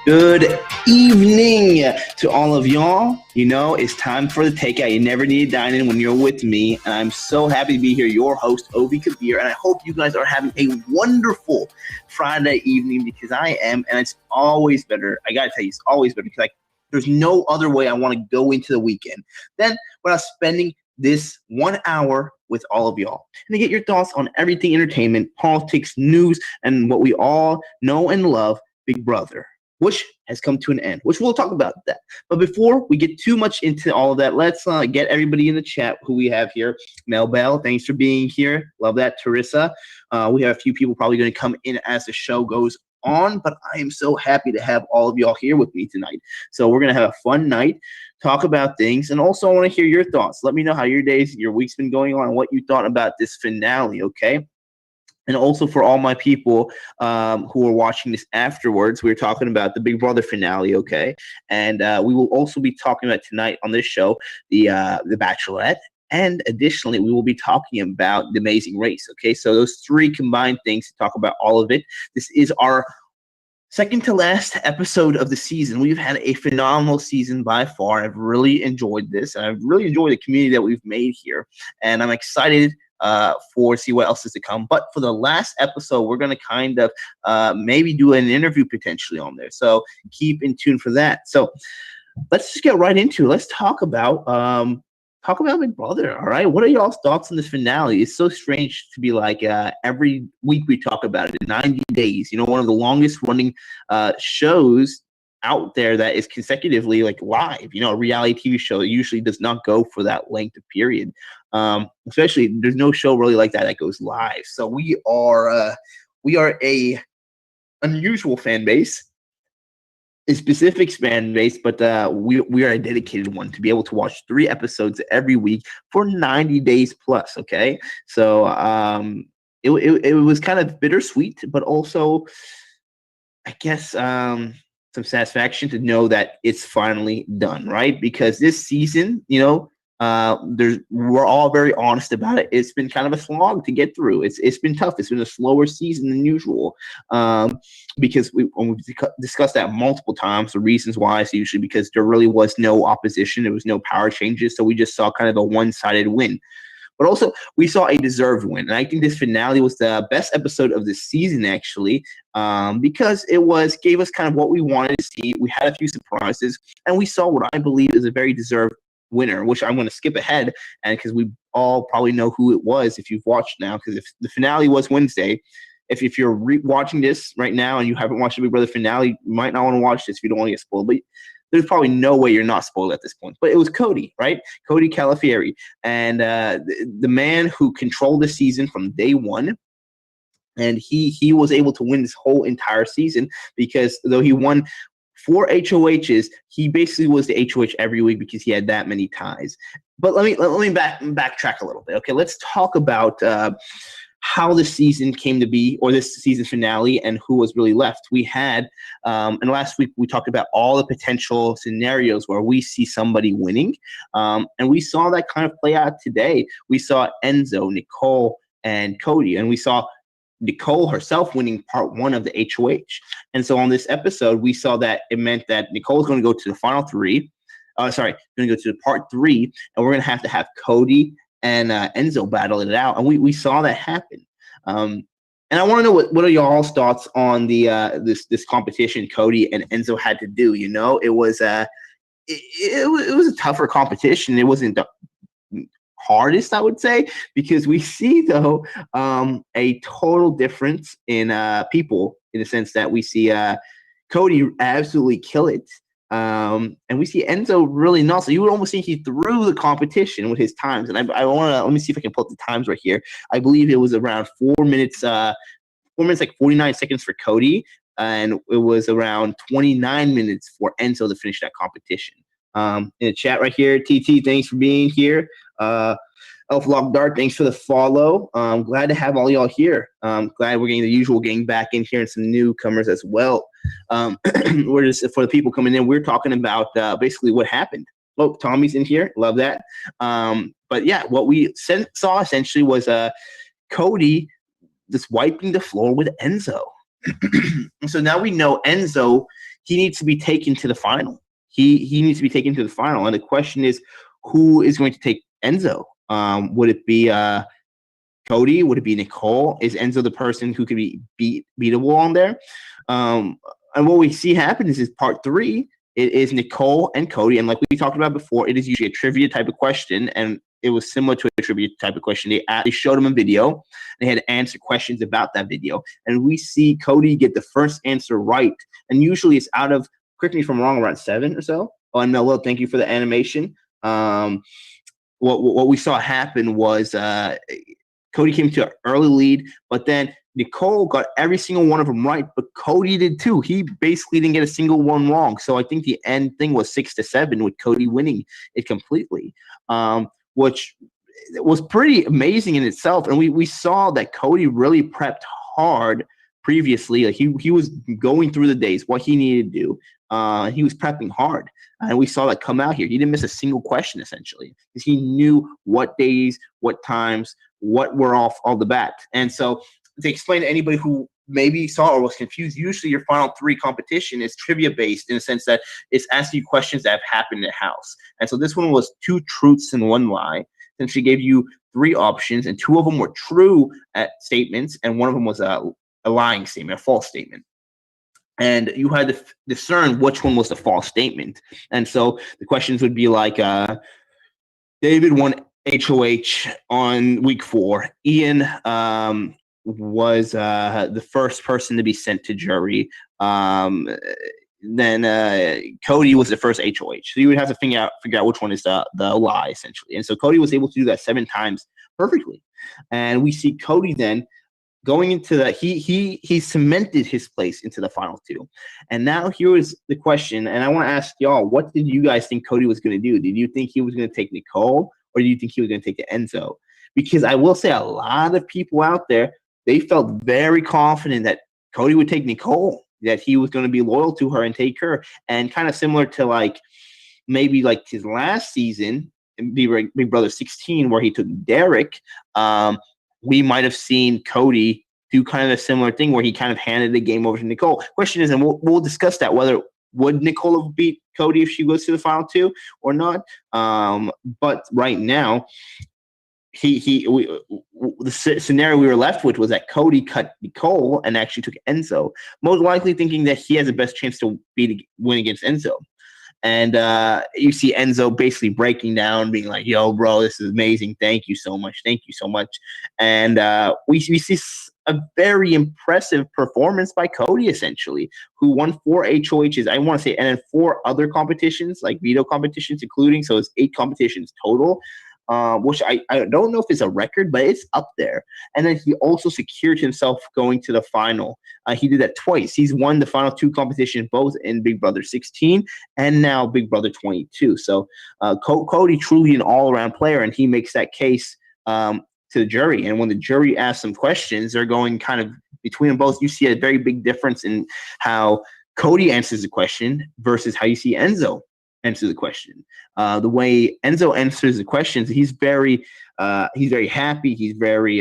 Good evening to all of y'all. You know, it's time for the takeout. You never need to dine in when you're with me. And I'm so happy to be here, your host, Obi Kabir. And I hope you guys are having a wonderful Friday evening because I am. And it's always better. I got to tell you, it's always better because there's no other way I want to go into the weekend than without spending this 1 hour with all of y'all and to get your thoughts on everything entertainment, politics, news, and what we all know and love, Big Brother, which has come to an end, which we'll talk about that. But before we get too much into all of that, let's get everybody in the chat who we have here. Mel Bell, thanks for being here. Love that. Teresa. We have a few people probably going to come in as the show goes on, but I am so happy to have all of y'all here with me tonight. So we're going to have a fun night, talk about things, and also I want to hear your thoughts. Let me know how your days, your week's been going on, and what you thought about this finale, okay? And also for all my people who are watching this afterwards, we're talking about the Big Brother finale, okay? And we will also be talking about tonight on this show the Bachelorette. And additionally, we will be talking about The Amazing Race, okay? So those three combined things to talk about all of it. This is our second to last episode of the season. We've had a phenomenal season by far. I've really enjoyed this. And I've really enjoyed the community that we've made here. And I'm excited for see what else is to come. But for the last episode, we're going to kind of maybe do an interview potentially on there. So keep in tune for that. So let's just get right into it. Let's talk about Big Brother. All right. What are y'all's thoughts on this finale? It's so strange to be like every week we talk about it in 90 days. You know, one of the longest running shows out there that is consecutively like live. You know, a reality TV show that usually does not go for that length of period. Especially there's no show really like that goes live. So we are a unusual fan base, a specific fan base, but we are a dedicated one to be able to watch 3 episodes every week for 90 days plus. Okay, so it was kind of bittersweet, but also I guess some satisfaction to know that it's finally done, right? Because this season, you know, we're all very honest about it. It's been kind of a slog to get through. It's been tough. It's been a slower season than usual, because we've discussed that multiple times. The reasons why is usually because there really was no opposition. There was no power changes, so we just saw kind of a one-sided win. But also, we saw a deserved win. And I think this finale was the best episode of the season, actually, because it gave us kind of what we wanted to see. We had a few surprises, and we saw what I believe is a very deserved winner, which I'm going to skip ahead, and because we all probably know who it was if you've watched now, because if the finale was Wednesday, if you're watching this right now and you haven't watched the Big Brother finale, you might not want to watch this if you don't want to get spoiled, but there's probably no way you're not spoiled at this point. But it was Cody, right? Cody Calafieri. And the man who controlled the season from day one. And he was able to win this whole entire season because though he won 4 HOHs, he basically was the HOH every week because he had that many ties. But let me backtrack a little bit. Okay, let's talk about how the season came to be, or this season finale, and who was really left. We had, and last week we talked about all the potential scenarios where we see somebody winning, and we saw that kind of play out today. We saw Enzo, Nicole, and Cody, and we saw Nicole herself winning part 1 of the HOH. And so on this episode, we saw that it meant that Nicole's going to go to the final 3. Going to go to the part 3, and we're going to have Cody and Enzo battle it out, and we saw that happen. And I want to know what are y'all's thoughts on the this competition Cody and Enzo had to do. You know, it was a tougher competition. It wasn't the hardest, I would say, because we see though a total difference in people, in the sense that we see Cody absolutely kill it. And we see Enzo really not. So you would almost think he threw the competition with his times. And I want to, let me see if I can pull up the times right here. I believe it was around 4 minutes, like 49 seconds for Cody. And it was around 29 minutes for Enzo to finish that competition. In the chat right here, TT, thanks for being here. Elf Lock Dart, thanks for the follow. Glad to have all y'all here. Glad we're getting the usual gang back in here and some newcomers as well. We're just, for the people coming in, we're talking about basically what happened. Oh, Tommy's in here. Love that. But yeah, what we saw essentially was Cody just wiping the floor with Enzo. So now we know Enzo he needs to be taken to the final. He needs to be taken to the final. And the question is, who is going to take Enzo? Would it be Cody? Would it be Nicole? Is Enzo the person who could be beatable on there? And what we see happen is part 3. It is Nicole and Cody, and like we talked about before, it is usually a trivia type of question, and it was similar to a trivia type of question. They showed them a video. They had to answer questions about that video, and we see Cody get the first answer right, and usually it's out of, correct me if I'm wrong, around 7 or so. Oh, and Melo, thank you for the animation. What we saw happen was Cody came to an early lead, but then Nicole got every single one of them right, but Cody did too. He basically didn't get a single one wrong. So I think the end thing was 6-7 with Cody winning it completely, which was pretty amazing in itself. And we saw that Cody really prepped hard previously. Like he was going through the days, what he needed to do. He was prepping hard. And we saw that come out here. He didn't miss a single question, essentially, because he knew what days, what times, what were off all the bat. And so to explain to anybody who maybe saw or was confused, usually your final 3 competition is trivia based in the sense that it's asking you questions that have happened in the house. And so this one was 2 truths and 1 lie. Then she gave you 3 options, and 2 of them were true statements, and 1 of them was a lying statement, a false statement. And you had to discern which one was the false statement. And so the questions would be like, David won HOH on week 4. Ian was the first person to be sent to jury. Then Cody was the first HOH. So you would have to figure out which one is the lie, essentially. And so Cody was able to do that 7 times perfectly. And we see Cody then going into the he cemented his place into the final 2. And now here is the question, and I want to ask y'all, what did you guys think Cody was going to do? Did you think he was going to take Nicole, or do you think he was going to take the Enzo? Because I will say a lot of people out there, they felt very confident that Cody would take Nicole, that he was going to be loyal to her and take her. And kind of similar to like maybe like his last season, Big Brother 16, where he took Derek, we might have seen Cody do kind of a similar thing where he kind of handed the game over to Nicole. Question is, and we'll discuss that, whether would Nicole have beat Cody if she goes to the final 2 or not. But right now, the scenario we were left with was that Cody cut Nicole and actually took Enzo, most likely thinking that he has the best chance to win against Enzo. And you see Enzo basically breaking down, being like, yo, bro, this is amazing. Thank you so much. Thank you so much. And we see a very impressive performance by Cody, essentially, who won 4 HOHs, I want to say, and then 4 other competitions, like veto competitions, including. So it's 8 competitions total. Which I don't know if it's a record, but it's up there. And then he also secured himself going to the final. He did that twice. He's won the final 2 competitions, both in Big Brother 16 and now Big Brother 22. So Cody truly an all-around player, and he makes that case to the jury. And when the jury asks some questions, they're going kind of between them both. You see a very big difference in how Cody answers the question versus how you see Enzo answer the question. The way Enzo answers the questions, he's very happy. He's very,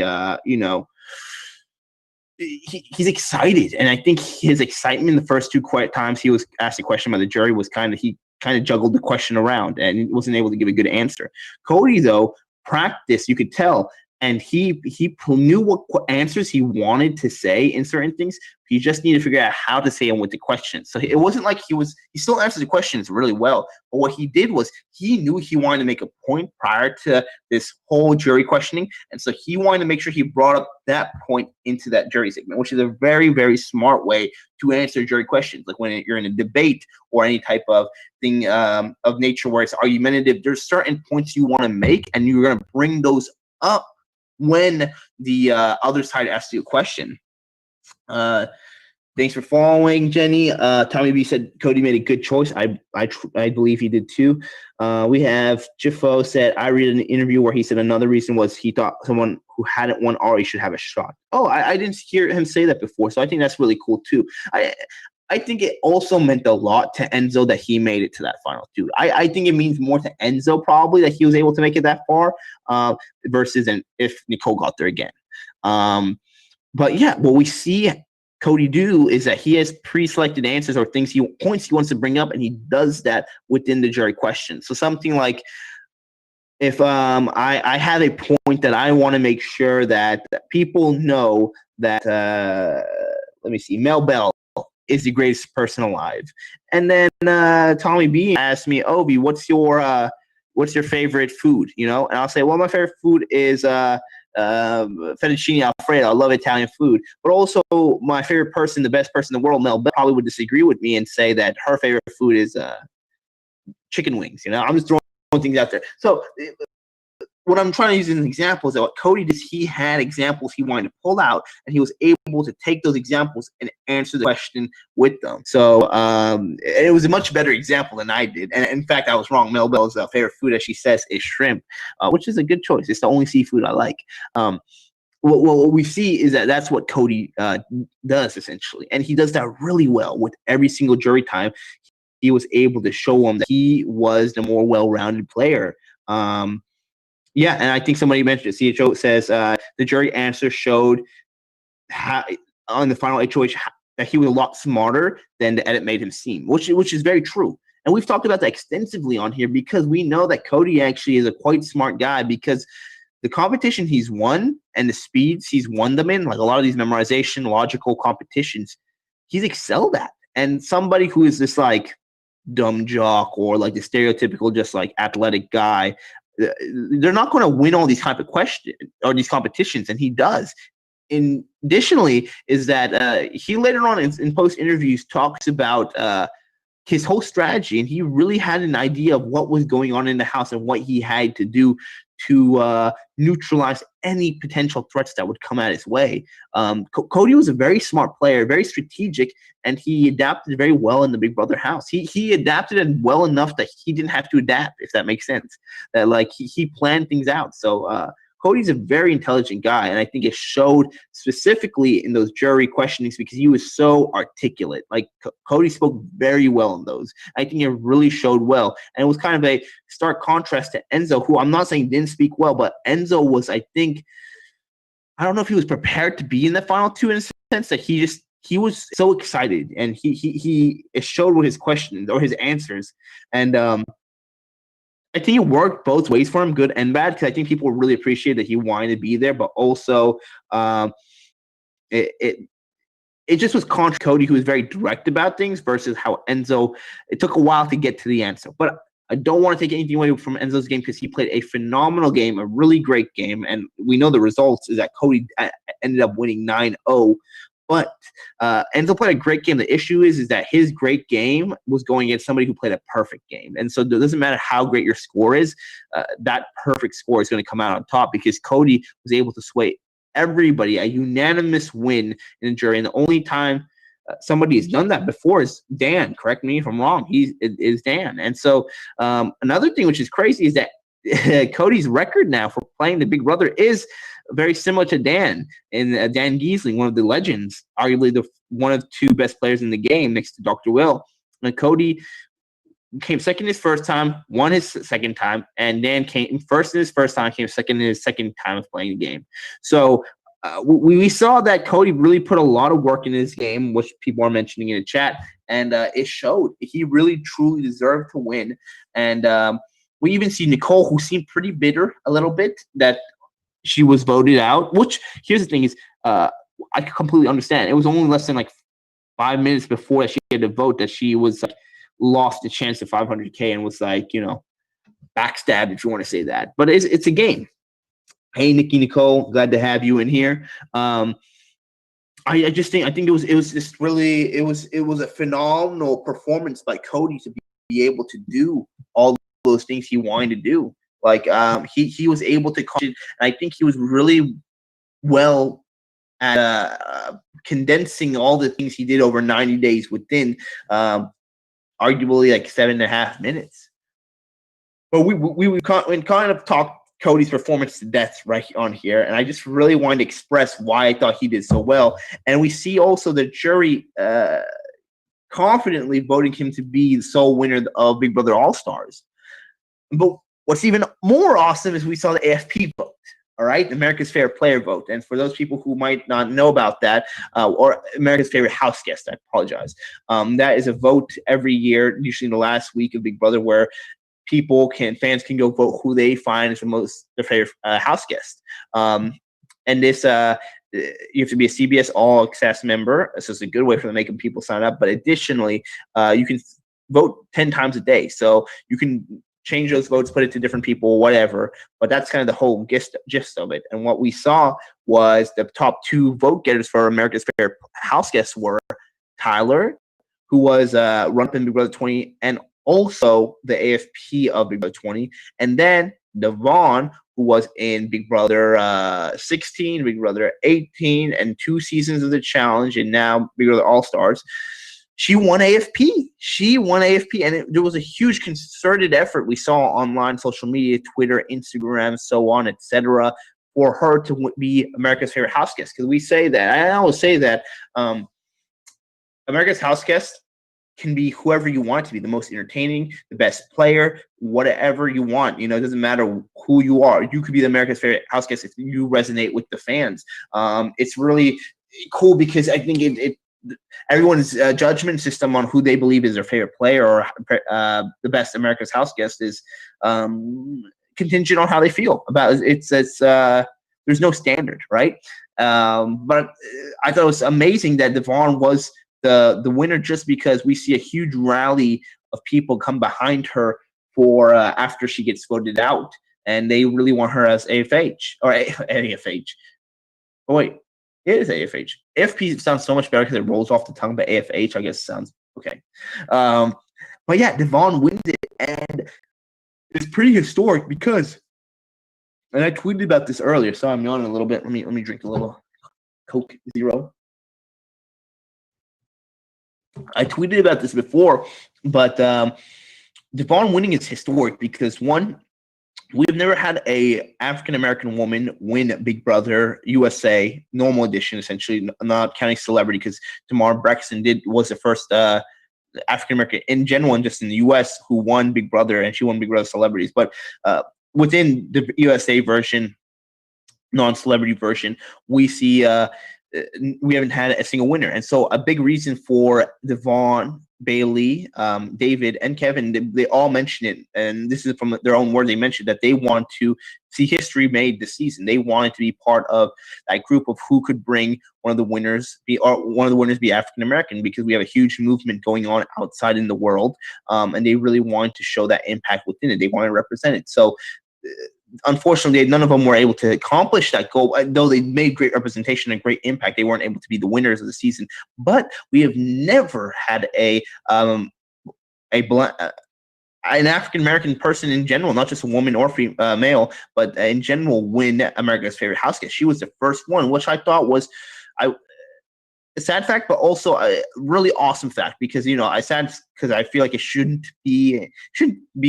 he's excited. And I think his excitement the first 2 times he was asked a question by the jury was he kind of juggled the question around and wasn't able to give a good answer. Cody, though, practiced, you could tell, and he knew what answers he wanted to say in certain things. He just needed to figure out how to say them with the questions. So it wasn't like he still answered the questions really well. But what he did was he knew he wanted to make a point prior to this whole jury questioning. And so he wanted to make sure he brought up that point into that jury segment, which is a very, very smart way to answer jury questions. Like when you're in a debate or any type of thing of nature where it's argumentative, there's certain points you want to make, and you're going to bring those up when the other side asks you a question. Thanks for following, Jenny. Tommy B said Cody made a good choice. I believe he did too. We have Jiffo said, I read an interview where he said another reason was he thought someone who hadn't won already should have a shot. Oh, I didn't hear him say that before, so I think that's really cool too. I think it also meant a lot to Enzo that he made it to that final 2. I think it means more to Enzo probably that he was able to make it that far versus if Nicole got there again. But yeah, what we see Cody do is that he has pre-selected answers or points he wants to bring up, and he does that within the jury question. So something like, if I have a point that I want to make sure that people know that let me see, Mel Bell is the greatest person alive, and then Tommy B asked me, Obi, what's your favorite food? You know, and I'll say, well, my favorite food is fettuccine alfredo. I love Italian food, but also my favorite person, the best person in the world, Mel Bell, probably would disagree with me and say that her favorite food is chicken wings. You know, I'm just throwing things out there. So what I'm trying to use as an example is that what Cody did, he had examples he wanted to pull out, and he was able to take those examples and answer the question with them. So it was a much better example than I did. And in fact, I was wrong. Mel Bell's favorite food, as she says, is shrimp, which is a good choice. It's the only seafood I like. What we see is that that's what Cody does, essentially. And he does that really well with every single jury time. He was able to show them that he was the more well-rounded player. Yeah, and I think somebody mentioned it. CHO says the jury answer showed how, on the final HOH, that he was a lot smarter than the edit made him seem, which is very true. And we've talked about that extensively on here because we know that Cody actually is a quite smart guy, because the competition he's won and the speeds he's won them in, like a lot of these memorization, logical competitions, he's excelled at. And somebody who is this like dumb jock or like the stereotypical just like athletic guy, they're not going to win all these type of questions or these competitions, and he does. And additionally, is that he later on in post interviews talks about his whole strategy, and he really had an idea of what was going on in the house and what he had to do to neutralize any potential threats that would come at his way. Cody was a very smart player, very strategic, and he adapted very well in the Big Brother house. He adapted it well enough that he didn't have to adapt, if that makes sense. That like he planned things out. So Cody's a very intelligent guy, and I think it showed specifically in those jury questionings because he was so articulate. Like Cody spoke very well in those. I think it really showed well, and it was kind of a stark contrast to Enzo, who I'm not saying didn't speak well, but Enzo was, I think, I don't know if he was prepared to be in the final two in a sense that he was so excited, and he showed with his questions or his answers, and I think it worked both ways for him, good and bad, because I think people really appreciate that he wanted to be there, but also it just was contra Cody, who was very direct about things, versus how Enzo, it took a while to get to the answer. But I don't want to take anything away from Enzo's game because he played a phenomenal game, a really great game, and we know the results is that Cody ended up winning 9-0. But Enzo played a great game. The issue is that his great game was going against somebody who played a perfect game. And so it doesn't matter how great your score is, that perfect score is going to come out on top because Cody was able to sway everybody, a unanimous win in the jury. And the only time somebody has done that before is Dan. Correct me if I'm wrong. He is Dan. And so another thing which is crazy is that Cody's record now for playing the Big Brother is very similar to Dan, and Dan Giesling, one of the legends, arguably one of two best players in the game next to Dr. Will. And Cody came second his first time, won his second time, and Dan came first in his first time, came second in his second time of playing the game. So we saw that Cody really put a lot of work in his game, which people are mentioning in the chat, and it showed. He really, truly deserved to win. And we even see Nicole, who seemed pretty bitter a little bit, that she was voted out, which here's the thing is I completely understand. It was only less than like 5 minutes before she had to vote that she was like, lost a chance of $500K and was like, you know, backstabbed, if you want to say that. But it's a game. Hey, Nikki Nicole, glad to have you in here. I think it was just really it was a phenomenal performance by Cody to be able to do all those things he wanted to do. Like he was able to coach it, and I think he was really well at condensing all the things he did over 90 days within arguably like 7.5 minutes. But we kind of talked Cody's performance to death right on here, and I just really wanted to express why I thought he did so well. And we see also the jury confidently voting him to be the sole winner of Big Brother All-Stars. But what's even more awesome is we saw the AFP vote. All right, America's Favorite Player vote. And for those people who might not know about that, or America's Favorite House Guest, I apologize. That is a vote every year, usually in the last week of Big Brother, where fans can go vote who they find is their favorite house guest. And this, you have to be a CBS All Access member, so it's a good way for them making people sign up. But additionally, you can vote 10 times a day, so you can change those votes, put it to different people, whatever. But that's kind of the whole gist of it. And what we saw was the top 2 vote getters for America's Favorite House Guests were Tyler, who was run-up in Big Brother 20, and also the AFP of Big Brother 20, and then Devon, who was in Big Brother 16, Big Brother 18, and 2 seasons of the challenge, and now Big Brother All-Stars. She won AFP. And there was a huge concerted effort we saw online, social media, Twitter, Instagram, so on, etc., for her to be America's Favorite House Guest. Because we say that, I always say that America's House Guest can be whoever you want it to be, the most entertaining, the best player, whatever you want. It doesn't matter who you are. You could be the America's Favorite House Guest if you resonate with the fans. It's really cool because I think everyone's judgment system on who they believe is their favorite player or the best America's House Guest is contingent on how they feel about it. There's no standard, right? But I thought it was amazing that Devon was the winner, just because we see a huge rally of people come behind her for after she gets voted out, and they really want her as AFH or AFH. Oh wait, it is AFH. AFP sounds so much better because it rolls off the tongue, but AFH I guess sounds okay. But yeah, Devon wins it, and it's pretty historic because, and I tweeted about this earlier, so I'm yawning a little bit. Let me drink a little Coke Zero. I tweeted about this before, but Devon winning is historic because, one, we've never had a African-American woman win Big Brother USA normal edition, essentially, not counting celebrity, because Tamar Braxton was the first African-American in general and just in the U.S. who won Big Brother, and she won Big Brother Celebrities. But within the USA version, non-celebrity version, we see we haven't had a single winner. And so a big reason for Devon, Bailey, David, and Kevin, they all mention it, and this is from their own words. They mentioned that they want to see history made this season. They wanted to be part of that group of who could bring one of the winners be African American, because we have a huge movement going on outside in the world, and they really wanted to show that impact within it. They wanted to represent it. So unfortunately, none of them were able to accomplish that goal. Though they made great representation and great impact, they weren't able to be the winners of the season. But we have never had an African American person in general, not just a woman or male, but in general, win America's Favorite House Guest. She was the first one, which I thought was a sad fact, but also a really awesome fact, because I sad because I feel like it shouldn't be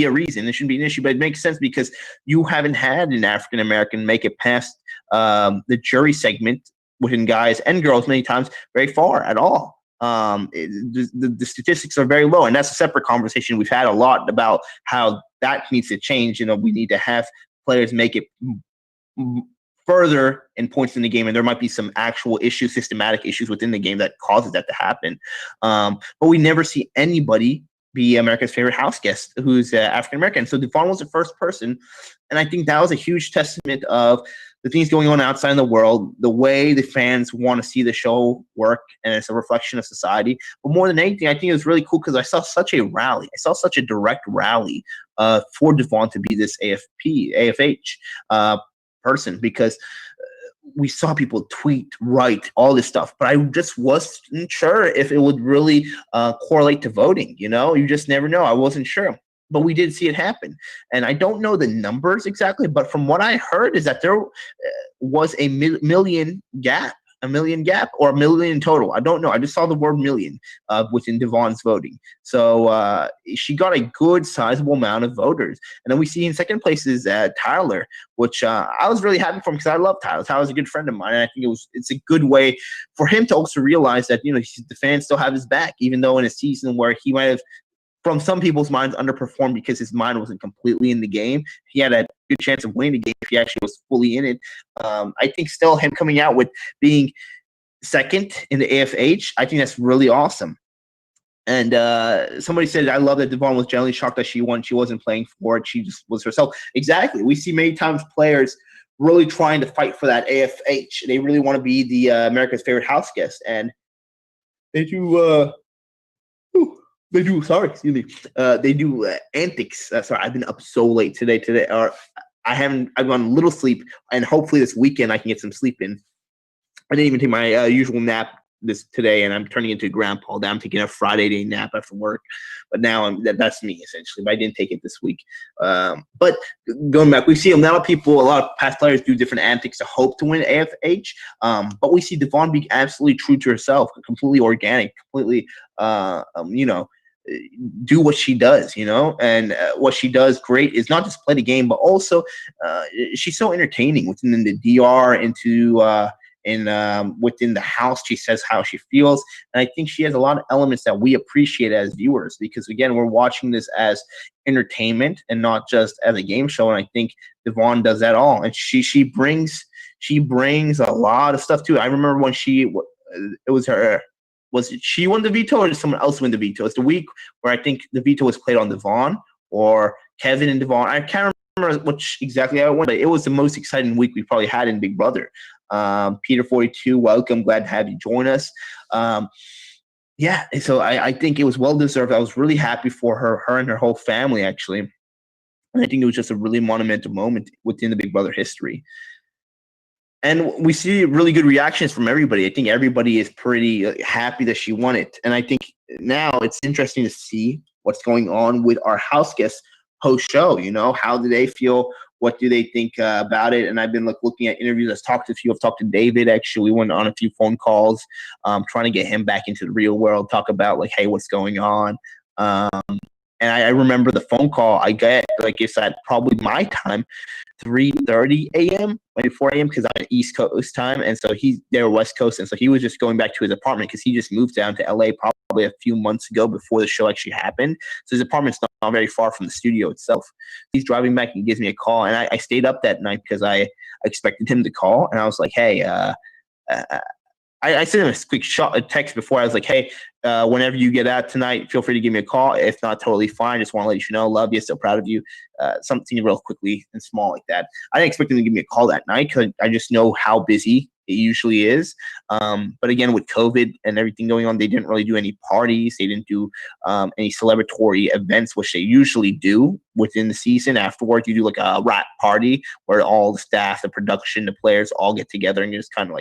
a reason, it shouldn't be an issue, but it makes sense because you haven't had an African American make it past the jury segment within guys and girls many times very far at all. The statistics are very low, and that's a separate conversation. We've had a lot about how that needs to change. We need to have players make it further in points in the game, and there might be some actual issues, systematic issues within the game that causes that to happen. But we never see anybody be America's Favorite House Guest who's African American. So Devon was the first person, and I think that was a huge testament of the things going on outside in the world, the way the fans want to see the show work, and it's a reflection of society. But more than anything, I think it was really cool because I saw such a rally. I saw such a direct rally for Devon to be this AFH person, because we saw people tweet, write, all this stuff, but I just wasn't sure if it would really correlate to voting. You just never know. I wasn't sure, but we did see it happen. And I don't know the numbers exactly, but from what I heard is that there was a million gap or a million total. I don't know. I just saw the word million within Devon's voting. So she got a good sizable amount of voters. And then we see in second place is Tyler, which I was really happy for him because I love Tyler. Tyler's a good friend of mine. And I think it's a good way for him to also realize that, the fans still have his back, even though in a season where he might have from some people's minds, underperformed because his mind wasn't completely in the game. He had a good chance of winning the game if he actually was fully in it. I think still him coming out with being second in the AFH, I think that's really awesome. And somebody said, I love that Devon was generally shocked that she won. She wasn't playing for it. She just was herself. Exactly. We see many times players really trying to fight for that AFH. They really want to be the America's favorite house guest. And they do, they do antics. Sorry, I've been up so late today. Or I've gone a little sleep. And hopefully this weekend I can get some sleep in. I didn't even take my usual nap today, and I'm turning into grandpa. Now I'm taking a Friday day nap after work, but now that's me essentially. But I didn't take it this week. But going back, we see a lot of past players do different antics to hope to win AFH. But we see Devon be absolutely true to herself, completely organic, completely, do what she does, and what she does great is not just play the game, but also she's so entertaining within the DR within the house. She says how she feels, and I think she has a lot of elements that we appreciate as viewers, because again, we're watching this as entertainment and not just as a game show. And I think Devon does that all, and she brings a lot of stuff too. I remember when she won the veto, or did someone else win the veto? It's the week where I think the veto was played on Devon or Kevin and Devon. I can't remember which exactly I won, but it was the most exciting week we probably had in Big Brother. Peter 42, welcome. Glad to have you join us. Yeah, so I think it was well deserved. I was really happy for her and her whole family, actually. And I think it was just a really monumental moment within the Big Brother history. And we see really good reactions from everybody. I think everybody is pretty happy that she won it. And I think now it's interesting to see what's going on with our house guests post show. How do they feel? What do they think about it? And I've been looking at interviews. I've talked to David. Actually, we went on a few phone calls, trying to get him back into the real world. Talk about hey, what's going on? And I remember the phone call I get. It's at probably my time, 3:30 a.m. maybe 4 a.m. because I'm East Coast time, and so they're West Coast, and so he was just going back to his apartment because he just moved down to LA probably a few months ago before the show actually happened. So his apartment's not very far from the studio itself. He's driving back and he gives me a call, and I stayed up that night because I expected him to call, and I was like, hey, I sent him a quick a text before. I was like, hey, whenever you get out tonight, feel free to give me a call. If not, totally fine. Just want to let you know, love you, so proud of you. Something real quickly and small like that. I didn't expect him to give me a call that night because I just know how busy it usually is. But again, with COVID and everything going on, they didn't really do any parties. They didn't do any celebratory events, which they usually do within the season. Afterwards, you do a wrap party where all the staff, the production, the players all get together and just kind of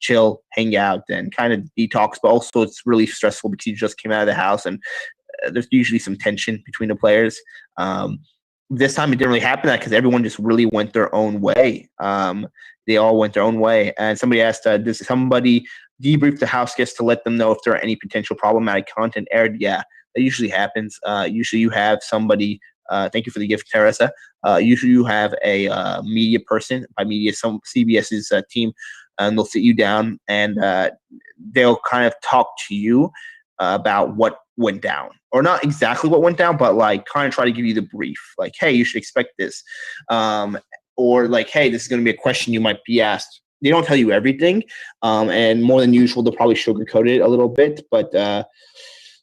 chill, hang out, and kind of detox. But also it's really stressful because you just came out of the house and there's usually some tension between the players. This time it didn't really happen because everyone just really went their own way. They all went their own way. And somebody asked, does somebody debrief the house guests to let them know if there are any potential problematic content aired? Yeah, that usually happens. Usually you have somebody, thank you for the gift, Teresa. Usually you have a media person, by media, some CBS's team, and they'll sit you down and they'll kind of talk to you about what went down, or not exactly what went down, but kind of try to give you the brief. Hey, you should expect this. Or hey, this is going to be a question you might be asked. They don't tell you everything. And more than usual, they'll probably sugarcoat it a little bit, but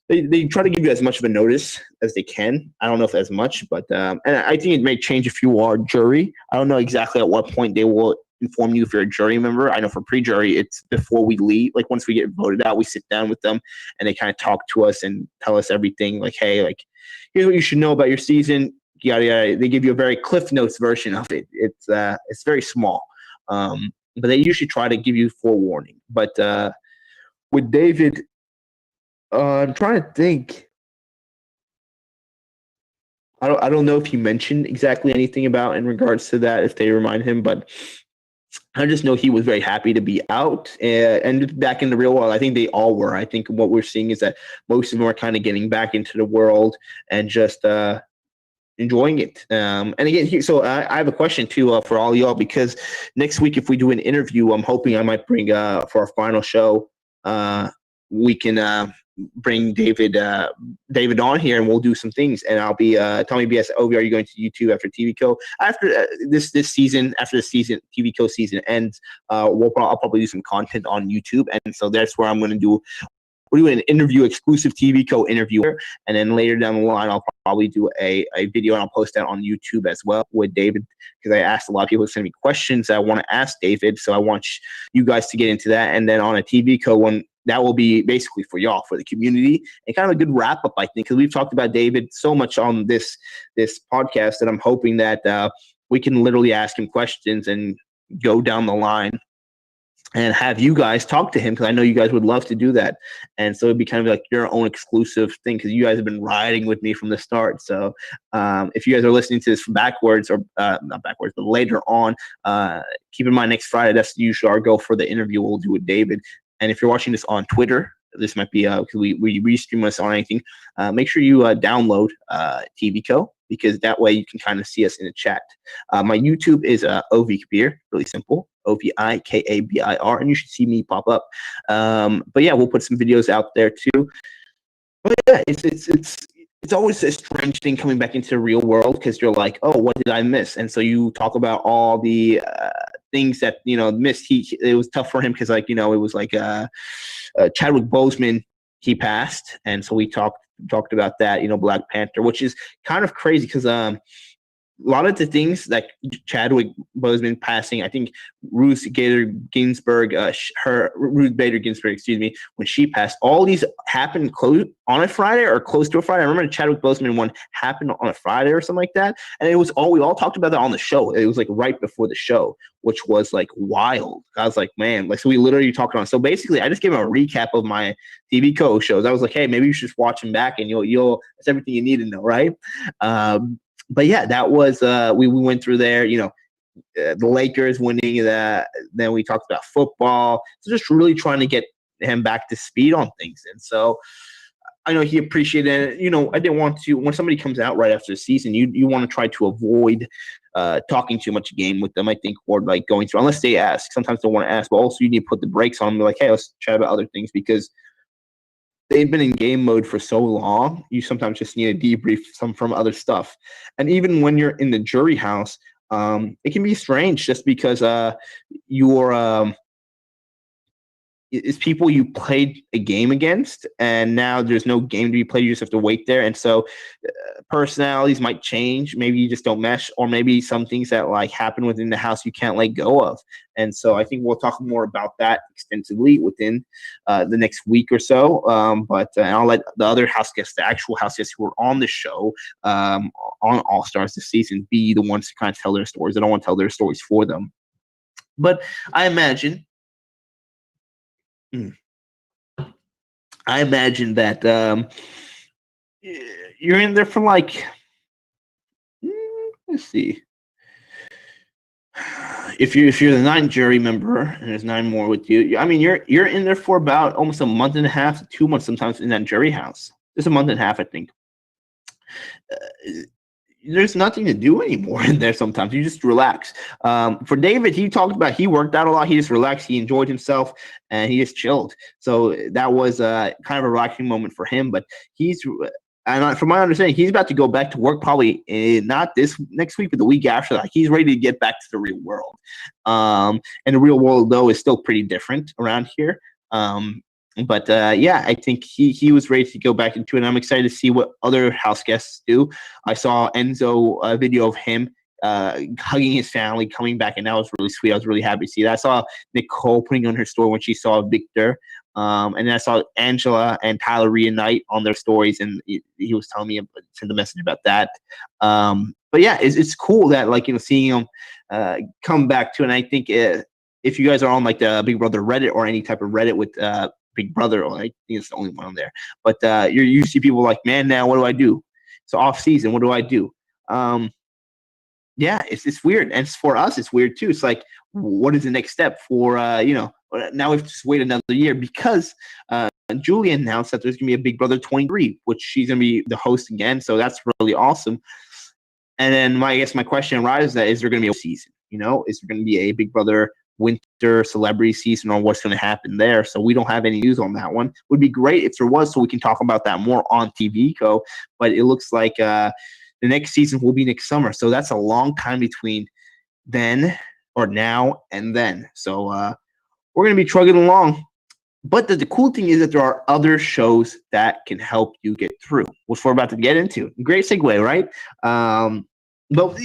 they try to give you as much of a notice as they can. I don't know if as much, but and I think it may change if you are jury. I don't know exactly at what point they will inform you if you're a jury member. I know for pre-jury, it's before we leave. Once we get voted out, we sit down with them and they kind of talk to us and tell us everything. Hey, here's what you should know about your season. Yada yada. They give you a very Cliff Notes version of it. It's very small, but they usually try to give you forewarning. But with David, I'm trying to think. I don't know if he mentioned exactly anything about in regards to that, if they remind him, but I just know he was very happy to be out and back in the real world. I think they all were. I think what we're seeing is that most of them are kind of getting back into the world and just enjoying it. And again, so I have a question too for all y'all, because next week, if we do an interview, I'm hoping I might bring for our final show, we can bring David on here, and we'll do some things. And I'll be tell me, BS, Ovi, are you going to YouTube after TVCO after this season? After the season, TVCO season ends, I'll probably do some content on YouTube, and so that's where I'm going to do. We're doing an interview, exclusive TVCO interview, and then later down the line, I'll probably do a video, and I'll post that on YouTube as well with David, because I asked a lot of people to send me questions that I want to ask David, so I want you guys to get into that. And then on a TVCO one, that will be basically for y'all, for the community, and kind of a good wrap up, I think, because we've talked about David so much on this podcast that I'm hoping that we can literally ask him questions and go down the line and have you guys talk to him, because I know you guys would love to do that. And so it'd be kind of like your own exclusive thing, because you guys have been riding with me from the start. So if you guys are listening to this backwards, or not backwards, but later on, keep in mind next Friday, that's usually our goal for the interview we'll do with David. And if you're watching this on Twitter, this might be because we restream us on anything, make sure you download TVCO, because that way you can kind of see us in the chat. My YouTube is Ovi Kabir, really simple, OVIKABIR, and you should see me pop up. But yeah, we'll put some videos out there too. But yeah, it's always a strange thing coming back into the real world, because you're like, oh, what did I miss? And so you talk about all the things that missed. It was tough for him, because it was like Chadwick Boseman, he passed, and so we talked about that, Black Panther, which is kind of crazy, because a lot of the things like Chadwick Boseman passing, I think Ruth Bader Ginsburg, when she passed, all these happened close on a Friday or close to a Friday. I remember the Chadwick Boseman one happened on a Friday or something like that, and it was we all talked about that on the show. It was like right before the show, which was like wild. I was like, man, so we literally talked on. So basically, I just gave him a recap of my TVCO shows. I was like, hey, maybe you should just watch them back, and you'll that's everything you need to know, right? But yeah, that was we went through there, the Lakers winning that. Then we talked about football. So just really trying to get him back to speed on things. And so I know he appreciated it. I didn't want to, when somebody comes out right after the season, you want to try to avoid talking too much game with them, I think, or like going through, unless they ask. Sometimes they want to ask, but also you need to put the brakes on them. Be like, hey, let's chat about other things, because they've been in game mode for so long. You sometimes just need a debrief from other stuff. And even when you're in the jury house, it can be strange, just because you're it's people you played a game against, and now there's no game to be played. You just have to wait there. And so personalities might change. Maybe you just don't mesh, or maybe some things that happen within the house you can't let go of. And so I think we'll talk more about that extensively within the next week or so. But I'll let the other house guests, the actual house guests who are on the show on All Stars this season, be the ones to kind of tell their stories. I don't want to tell their stories for them. But I imagine that you're in there for let's see. If you're the 9th jury member, and there's 9 more with you, I mean, you're in there for about almost a month and a half to 2 months, sometimes in that jury house. Just a month and a half, I think. There's nothing to do anymore in there sometimes. You just relax. For David, he talked about he worked out a lot. He just relaxed. He enjoyed himself, and he just chilled. So that was kind of a relaxing moment for him. But and from my understanding, he's about to go back to work probably not this next week, but the week after that. He's ready to get back to the real world. And the real world, though, is still pretty different around here. But yeah, I think he was ready to go back into it. And I'm excited to see what other house guests do. I saw Enzo, a video of him hugging his family, coming back, and that was really sweet. I was really happy to see that. I saw Nicole putting on her story when she saw Victor. And then I saw Angela and Tyler reunite on their stories, and he was telling me, sent a message about that. But yeah, it's cool that seeing him come back to. And I think if you guys are on the Big Brother Reddit or any type of Reddit with Big Brother, I think it's the only one on there. But you see people like, man, now what do I do? It's off season. What do I do? Yeah, it's weird, and for us, it's weird too. It's like, what is the next step for now we have to just wait another year, because Julia announced that there's gonna be a Big Brother 23, which she's gonna be the host again. So that's really awesome. And then I guess my question arises: that is there gonna be a season? Is there gonna be a Big Brother winter celebrity season or what's going to happen there. So we don't have any news on that one. Would be great if there was, so we can talk about that more on TVCO. But it looks like the next season will be next summer. So that's a long time between then or now and then. So we're going to be trugging along. But the cool thing is that there are other shows that can help you get through, which we're about to get into. Great segue, right? But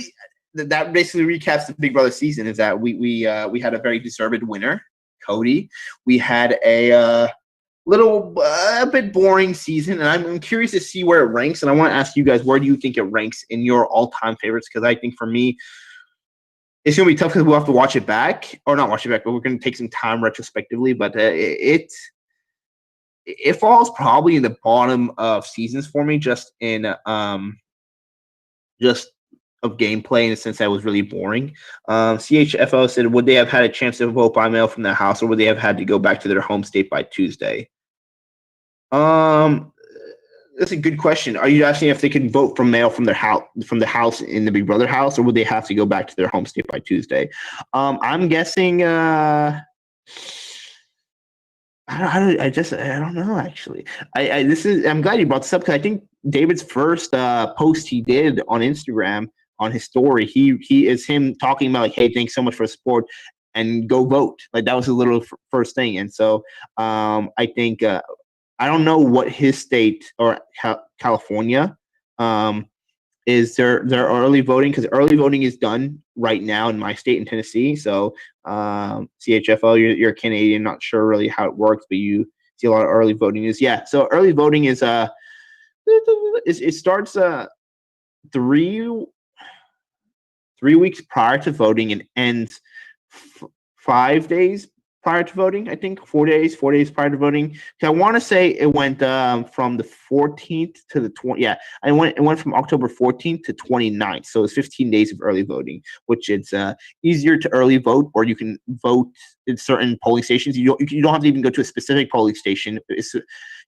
that basically recaps the Big Brother season. Is that we had a very deserved winner, Cody. We had a bit boring season, and I'm curious to see where it ranks. And I want to ask you guys, where do you think it ranks in your all-time favorites? Because I think for me, it's going to be tough because we'll have to watch it back, or not watch it back, but we're going to take some time retrospectively. But it falls probably in the bottom of seasons for me, just of gameplay in the sense that it was really boring. CHFO said, would they have had a chance to vote by mail from their house, or would they have had to go back to their home state by Tuesday? That's a good question. Are you asking if they can vote from mail from the house in the Big Brother house, or would they have to go back to their home state by Tuesday? I'm guessing. I don't know actually. I'm glad you brought this up, because I think David's first post he did on Instagram on his story, he is him talking about like, hey, thanks so much for the support and go vote. Like that was his little first thing. And so I think I don't know what his state or California is their early voting, because early voting is done right now in my state in Tennessee. So CHFO, you're Canadian, not sure really how it works, but you see a lot of early voting is So early voting is it starts 3 weeks prior to voting and ends 5 days prior to voting. I think 4 days prior to voting. I want to say it went from the 14th to the 20th. Yeah, it went from October 14th to 29th. So it's 15 days of early voting, which it's easier to early vote, or you can vote in certain polling stations. You don't have to even go to a specific polling station.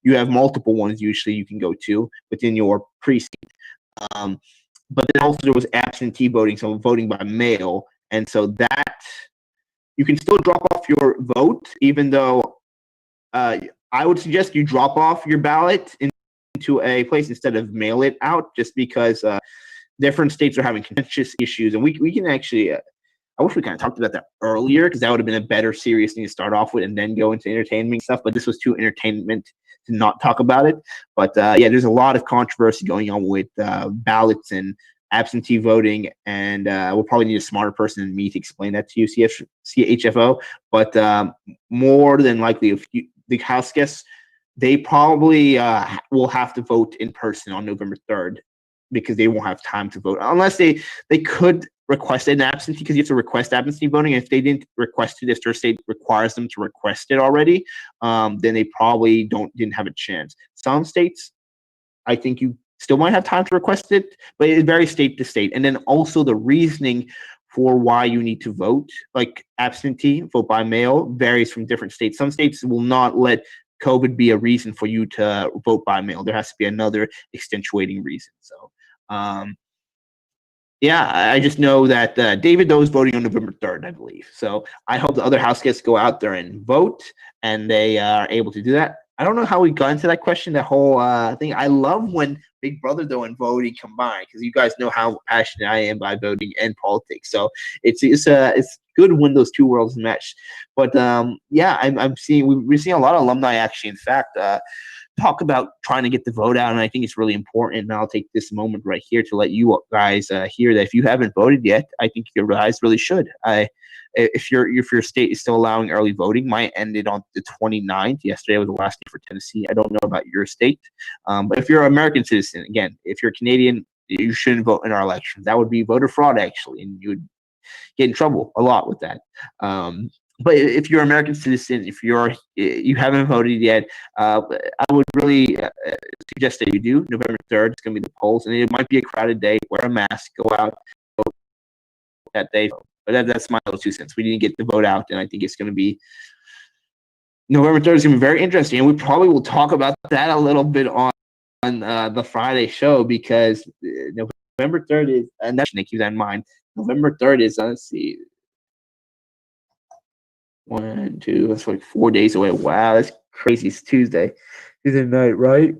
You have multiple ones usually you can go to within your precinct. But then also there was absentee voting, so voting by mail, and so that. You can still drop off your vote, even though I would suggest you drop off your ballot into a place instead of mail it out, just because different states are having contentious issues. And we can actually, I wish we kind of talked about that earlier, because that would have been a better serious thing to start off with and then go into entertainment stuff. But this was too entertainment to not talk about it. But there's a lot of controversy going on with ballots and absentee voting, and we'll probably need a smarter person than me to explain that to you, CHFO. But more than likely, if the House guests, they probably will have to vote in person on November 3rd, because they won't have time to vote, unless they could request an absentee, because you have to request absentee voting. And if they didn't request it, if their state requires them to request it already, then they probably didn't have a chance. Some states, I think you still might have time to request it, but it varies state to state. And then also the reasoning for why you need to vote, like absentee, vote by mail, varies from different states. Some states will not let COVID be a reason for you to vote by mail. There has to be another extenuating reason. So, I just know that David Doe is voting on November 3rd, I believe. So I hope the other House guests go out there and vote, and they are able to do that. I don't know how we got into that question, that whole thing. I love when Big Brother, though, and voting combine, because you guys know how passionate I am by voting and politics. So it's good when those two worlds mesh. But we're seeing a lot of alumni actually, in fact, talk about trying to get the vote out, and I think it's really important. And I'll take this moment right here to let you guys hear that if you haven't voted yet, I think you guys really should. If your state is still allowing early voting, mine ended on the 29th. Yesterday was the last day for Tennessee. I don't know about your state, but if you're an American citizen, again, if you're Canadian, you shouldn't vote in our elections. That would be voter fraud, actually, and you would get in trouble a lot with that. But if you're an American citizen, if you haven't voted yet, I would really suggest that you do. November 3rd, it's going to be the polls, and it might be a crowded day. Wear a mask, go out, vote that day. But that's my little 2 cents. We didn't get the vote out, and I think it's going to be November 3rd is going to be very interesting, and we probably will talk about that a little bit on the Friday show, because November 3rd is, and that should keep that in mind. November 3rd is, let's see. 1, 2, that's like 4 days away. Wow, that's crazy. It's Tuesday night, right?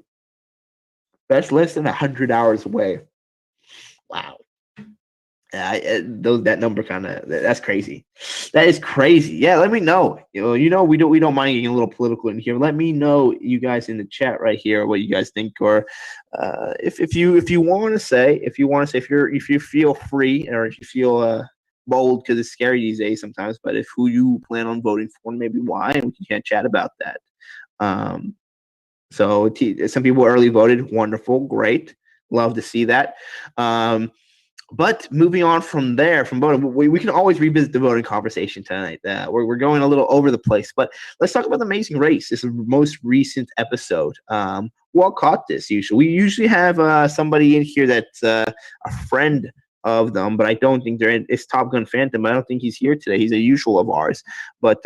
That's less than 100 hours away. Wow. That number that's crazy. That is crazy. Yeah, let me know. We don't mind getting a little political in here. Let me know, you guys in the chat right here, what you guys think, or if you want to say, if you feel free, or if you feel bold, because it's scary these days sometimes. But if who you plan on voting for, and maybe why, and we can chat about that. So some people early voted. Wonderful, great, love to see that. But moving on from there, from voting, we can always revisit the voting conversation tonight. We're going a little over the place, but let's talk about the Amazing Race. This is the most recent episode. Who all caught this? We usually have somebody in here that's a friend of them, but I don't think they're in. It's Top Gun Phantom. I don't think he's here today. He's a usual of ours, but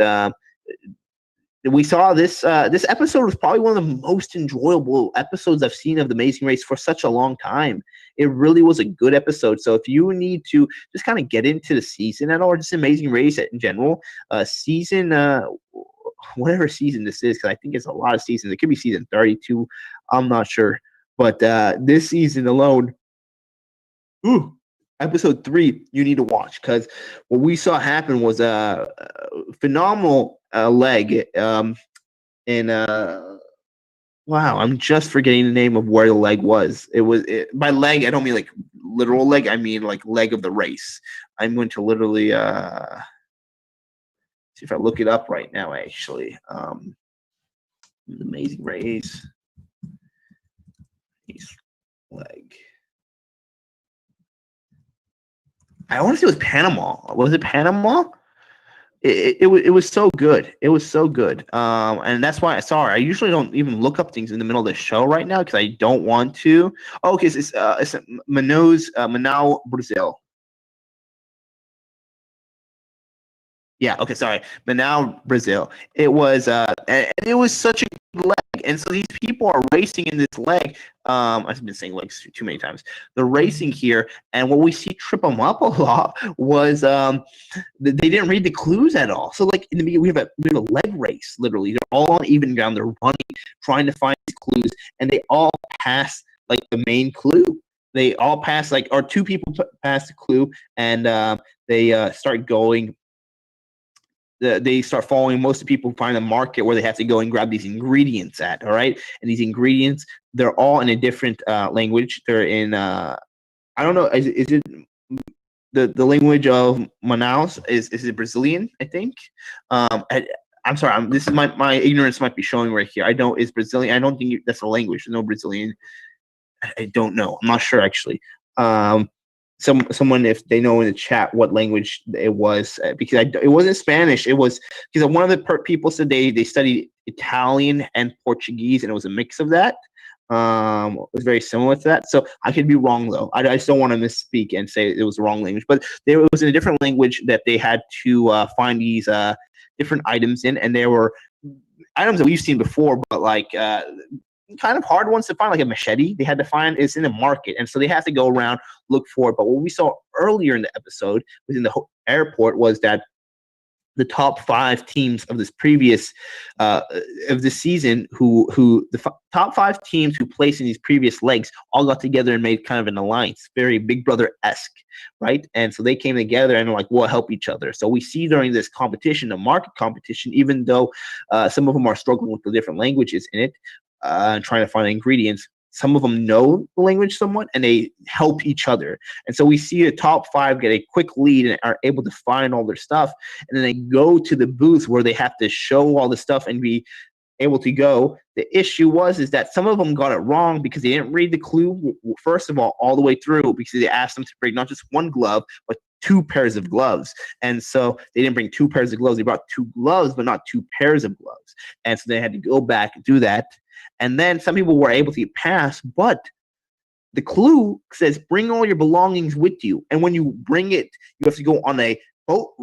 we saw this episode was probably one of the most enjoyable episodes I've seen of the Amazing Race for such a long time. It really was a good episode. So if you need to just kind of get into the season or just Amazing Race in general, whatever season this is, because I think it's a lot of seasons. It could be season 32. I'm not sure. But this season alone, episode 3, you need to watch, because what we saw happen was a phenomenal leg. Wow, I'm just forgetting the name of where the leg was. By leg, I don't mean like literal leg. I mean like leg of the race. I'm going to literally see if I look it up right now. Actually, Amazing Race leg. I want to say it was Panama. Was it Panama? It was so good. It was so good. And that's why I usually don't even look up things in the middle of the show right now, because I don't want to. Oh, okay, it's Manaus, Brazil. Yeah, okay, sorry. Manaus, Brazil. It was and it was such a good leg. And so these people are racing in this leg. I've been saying legs too many times. They're racing here, and what we see trip them up a lot was they didn't read the clues at all. So like in the beginning, we have a leg race. Literally, they're all on even ground. They're running, trying to find these clues, and they all pass like the main clue. They all pass or 2 people pass the clue, and they start going. They start following. Most of the people find a market where they have to go and grab these ingredients at. All right, and these ingredients, they're all in a different language. They're in I don't know. Is it the language of Manaus? Is it Brazilian? I think. I'm sorry. This is my ignorance might be showing right here. I don't. It's Brazilian. I don't think that's a language. There's no Brazilian. I don't know. I'm not sure actually. Someone, if they know in the chat what language it was, because it wasn't Spanish. It was because one of the people said they studied Italian and Portuguese, and it was a mix of that. It was very similar to that. So I could be wrong though. I just don't want to misspeak and say it was the wrong language. But it was in a different language that they had to find these different items in, and they were items that we've seen before, but kind of hard ones to find, like a machete. They had to find it's in the market, and so they have to go around, look for it. But what we saw earlier in the episode within the airport was that the top 5 teams of this previous of this season, top 5 teams who placed in these previous legs, all got together and made kind of an alliance, very Big Brother-esque, right? And so they came together and we'll help each other. So we see during this competition, the market competition, even though some of them are struggling with the different languages in it, trying to find ingredients, some of them know the language somewhat, and they help each other. And so we see the top 5 get a quick lead and are able to find all their stuff. And then they go to the booth where they have to show all the stuff and be able to go. The issue is that some of them got it wrong because they didn't read the clue, first of all the way through, because they asked them to bring not just 1 glove, but 2 pairs of gloves. And so they didn't bring 2 pairs of gloves. They brought 2 gloves, but not 2 pairs of gloves. And so they had to go back and do that. And then some people were able to get past, but the clue says bring all your belongings with you. And when you bring it, you have to go on a boat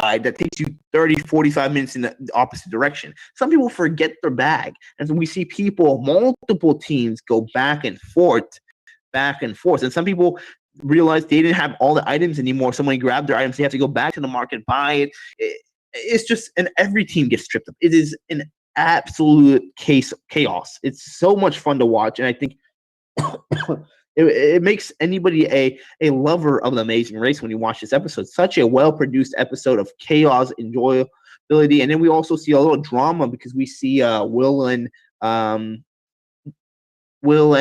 ride that takes you 30, 45 minutes in the opposite direction. Some people forget their bag. And so we see multiple teams go back and forth. And some people realize they didn't have all the items anymore. Someone grabbed their items. They have to go back to the market, buy it. it's just, and every team gets stripped up. It is an absolute chaos. It's so much fun to watch, and I think it makes anybody a lover of the Amazing Race when you watch this episode. Such a well-produced episode of chaos, enjoyability, and then we also see a little drama because we see Will and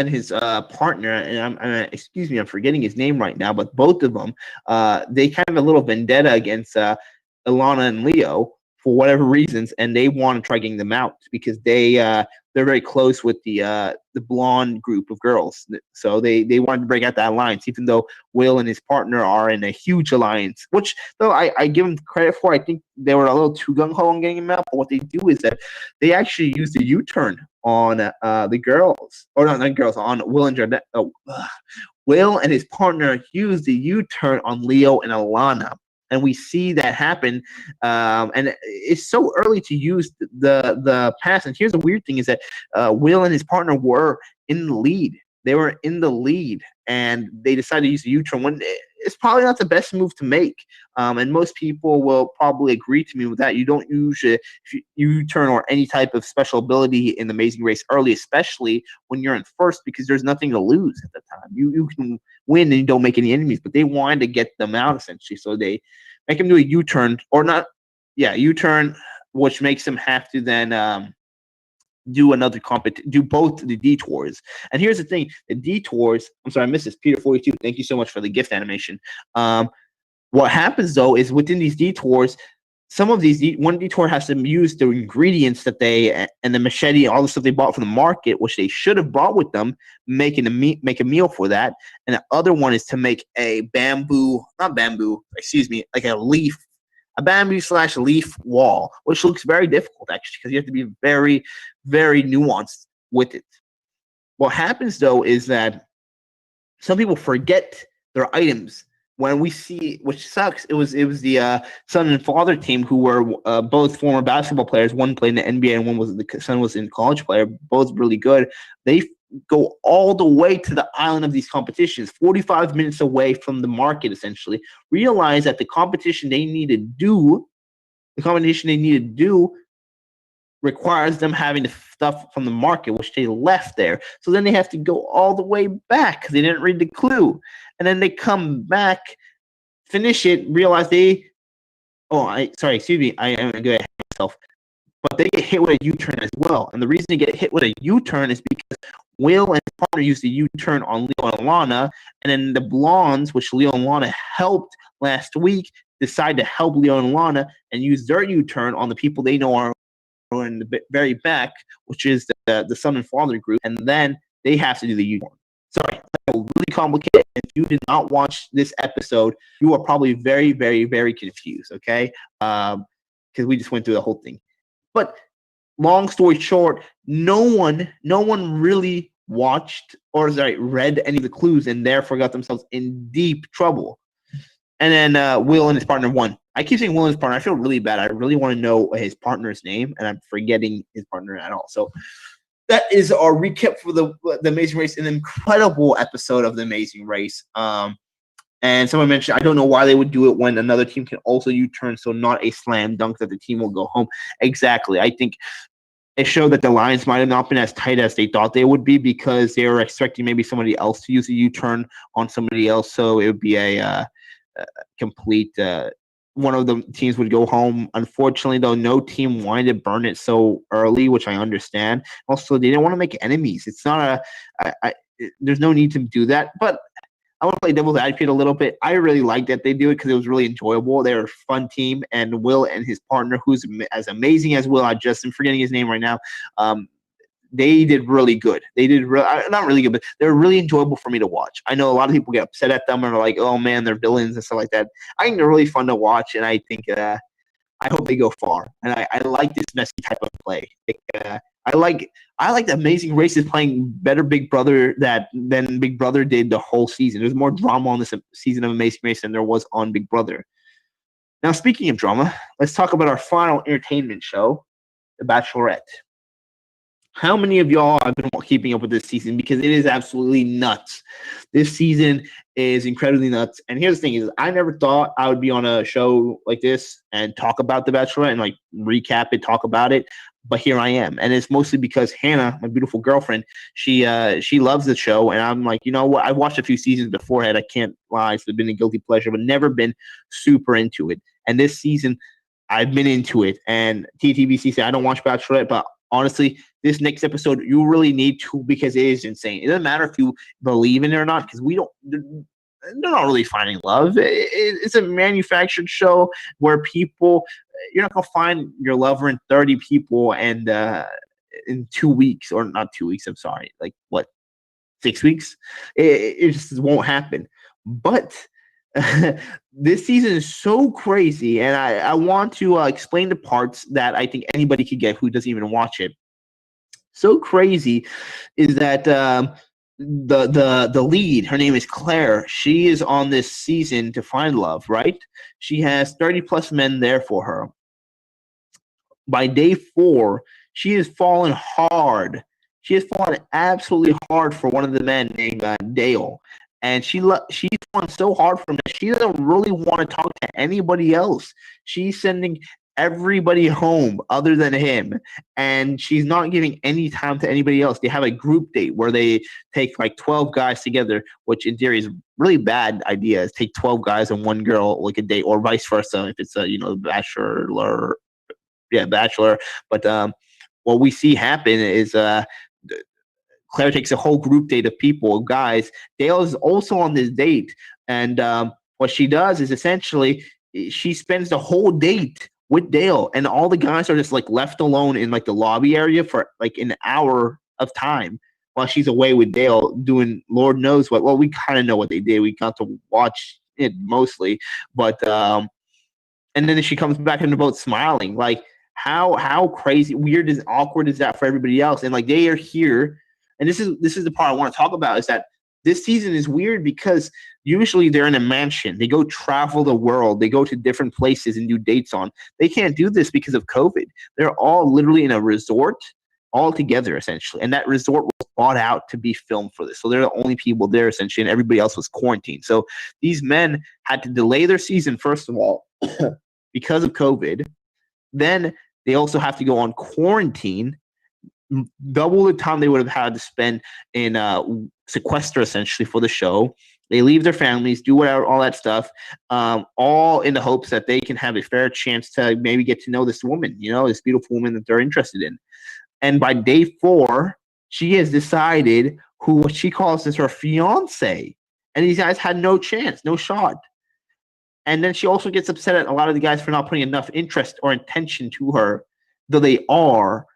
his partner, and excuse me, I'm forgetting his name right now, but both of them, they kind of have a little vendetta against Ilana and Leo for whatever reasons, and they want to try getting them out because they're very close with the blonde group of girls. So they wanted to break out that alliance, even though Will and his partner are in a huge alliance, which though I give them credit for. I think they were a little too gung-ho on getting them out, but what they do is that they actually use the U-turn on the girls, or not girls, on Will and Jordan. Will and his partner use the U-turn on Leo and Alana. And we see that happen, and it's so early to use the pass. And here's the weird thing: is that Will and his partner were in the lead. They were in the lead, and they decided to use the U-turn. When it's probably not the best move to make, and most people will probably agree to me with that. You don't use U-turn or any type of special ability in the Amazing Race early, especially when you're in first, because there's nothing to lose at the time. You can win and you don't make any enemies, but they wanted to get them out essentially, so they make them do a U-turn, or not, U-turn, which makes them have to then do another do both the detours. And here's the thing: the detours. I'm sorry, I missed this. Peter 42. Thank you so much for the gift animation. What happens though is within these detours, some of these one detour has to use the ingredients that they and the machete, all the stuff they bought from the market, which they should have brought with them, make a meal for that. And the other one is to make a like a bamboo/leaf wall, which looks very difficult actually, because you have to be very, very nuanced with it. What happens though is that some people forget their items. When we see, which sucks, it was the son and father team who were both former basketball players. One played in the NBA and one was the son was in college player. Both really good. They go all the way to the island of these competitions, 45 minutes away from the market. Essentially, realize that the competition they need to do requires them having the stuff from the market, which they left there. So then they have to go all the way back because they didn't read the clue. And then they come back, finish it, realize I am going to get ahead of myself. But they get hit with a U-turn as well. And the reason they get hit with a U-turn is because Will and his partner used the U-turn on Leo and Alana. And then the blondes, which Leo and Alana helped last week, decide to help Leo and Alana and use their U-turn on the people they know are in the very back, which is the son and father group. And then they have to do the U-turn. Sorry, really complicated. If you did not watch this episode, you are probably very, very, very confused, okay? Because we just went through the whole thing. But long story short, no one really read any of the clues and therefore got themselves in deep trouble. And then Will and his partner won. I keep saying Will and his partner. I feel really bad. I really want to know his partner's name, and I'm forgetting his partner at all. So that is our recap for the Amazing Race, an incredible episode of the Amazing Race. And someone mentioned, I don't know why they would do it when another team can also U-turn, so not a slam dunk that the team will go home. Exactly. I think it showed that the lines might have not been as tight as they thought they would be because they were expecting maybe somebody else to use a U-turn on somebody else, so it would be a complete one of the teams would go home. Unfortunately, though, no team wanted to burn it so early, which I understand. Also, they didn't want to make enemies. It's not there's no need to do that. But I want to play devil's advocate a little bit. I really like that they do it because it was really enjoyable. They're a fun team, and Will and his partner, who's as amazing as Will, I'm forgetting his name right now. They did really good. They did not really good, but they're really enjoyable for me to watch. I know a lot of people get upset at them and are like, "Oh man, they're villains" and stuff like that. I think they're really fun to watch, and I think I hope they go far. And I like this messy type of play. I like the Amazing Races playing better Big Brother than Big Brother did the whole season. There's more drama on this season of Amazing Race than there was on Big Brother. Now, speaking of drama, let's talk about our final entertainment show, The Bachelorette. How many of y'all have been keeping up with this season? Because it is absolutely nuts. This season is incredibly nuts. And here's the thing: is I never thought I would be on a show like this and talk about The Bachelorette and like recap it, talk about it. But here I am, and it's mostly because Hannah, my beautiful girlfriend, she loves the show, and I'm like, you know what? I've watched a few seasons beforehand. I can't lie; it's been a guilty pleasure, but never been super into it. And this season, I've been into it. And TTBC said I don't watch Bachelorette, but honestly, this next episode you really need to, because it is insane. It doesn't matter if you believe in it or not, because they're not really finding love. It's a manufactured show where you're not gonna find your lover in 30 people and in 2 weeks, or not 2 weeks. I'm sorry, like what, 6 weeks? It just won't happen. But this season is so crazy, and I want to explain the parts that I think anybody could get who doesn't even watch it. So crazy is that the lead, her name is Claire. She is on this season to find love, right? She has 30 plus men there for her. By day 4, she has fallen hard. She has fallen absolutely hard for one of the men named Dale. And she's fallen so hard from that she doesn't really want to talk to anybody else. She's sending everybody home other than him, and she's not giving any time to anybody else. They have a group date where they take like 12 guys together, which in theory is really bad idea. Is take 12 guys and one girl like a date, or vice versa if it's a bachelor. But what we see happen is Claire takes a whole group date of people, guys. Dale is also on this date, and what she does is essentially she spends the whole date with Dale, and all the guys are just like left alone in like the lobby area for like an hour of time while she's away with Dale doing Lord knows what. Well, we kind of know what they did. We got to watch it mostly, but and then she comes back in the boat smiling. Like how crazy, weird, and awkward is that for everybody else? And like they are here, and this is the part I want to talk about, is that this season is weird because usually they're in a mansion. They go travel the world. They go to different places and do dates on. They can't do this because of COVID. They're all literally in a resort all together, essentially. And that resort was bought out to be filmed for this. So they're the only people there, essentially, and everybody else was quarantined. So these men had to delay their season, first of all, because of COVID. Then they also have to go on quarantine, double the time they would have had to spend in sequester, essentially, for the show. They leave their families, do whatever, all that stuff, all in the hopes that they can have a fair chance to maybe get to know this woman, this beautiful woman that they're interested in. And by day 4, she has decided what she calls is her fiance. And these guys had no chance, no shot. And then she also gets upset at a lot of the guys for not putting enough interest or intention to her, though they are.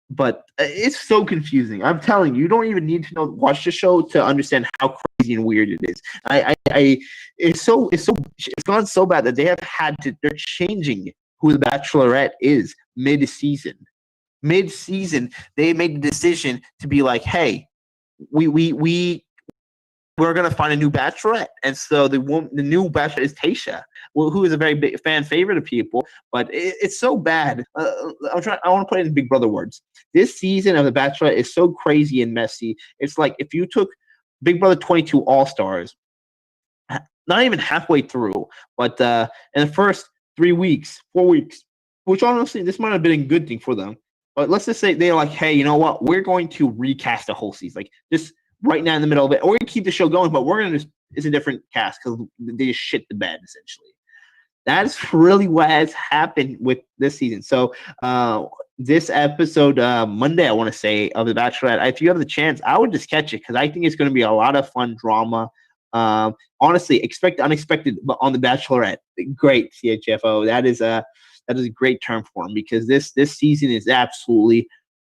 But it's so confusing. I'm telling you, you don't even need to watch the show to understand how crazy and weird it is. It's gone so bad that they're changing who the Bachelorette is mid-season. Mid-season, they made the decision to be like, hey, we're gonna find a new Bachelorette, and so the new Bachelorette is Tayshia, who is a very big fan favorite of people. But it's so bad. I want to put it in Big Brother words. This season of the Bachelorette is so crazy and messy. It's like if you took Big Brother 22 All Stars, not even halfway through, but in the first 3 weeks, 4 weeks, which honestly this might have been a good thing for them. But let's just say they're like, hey, you know what? We're going to recast the whole season, like just right now in the middle of it, or we can keep the show going, but it's a different cast because they just shit the bed, essentially. That's really what has happened with this season. So this episode, Monday, I want to say, of The Bachelorette, if you have the chance, I would just catch it because I think it's going to be a lot of fun drama. Honestly, expect unexpected on The Bachelorette. Great, CHFO. That is a great term for him because this season is absolutely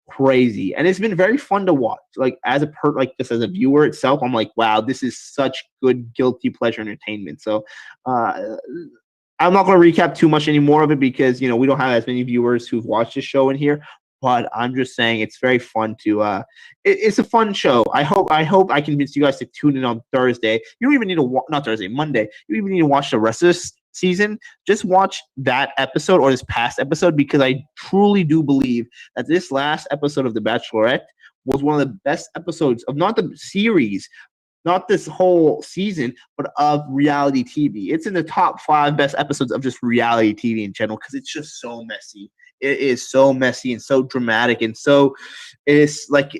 crazy, and it's been very fun to watch. Like just as a viewer itself, I'm like, wow, this is such good guilty pleasure entertainment. So I'm not going to recap too much anymore of it because we don't have as many viewers who've watched this show in here. But I'm just saying it's very fun to. It's a fun show. I hope I convince you guys to tune in on Thursday. You don't even need to not Thursday, Monday. You don't even need to watch the rest of this season, just watch that episode or this past episode, because I truly do believe that this last episode of The Bachelorette was one of the best episodes of not the series, not this whole season, but of reality TV. It's in the top 5 best episodes of just reality TV in general, because it's just so messy. It is so messy and so dramatic, and so it's like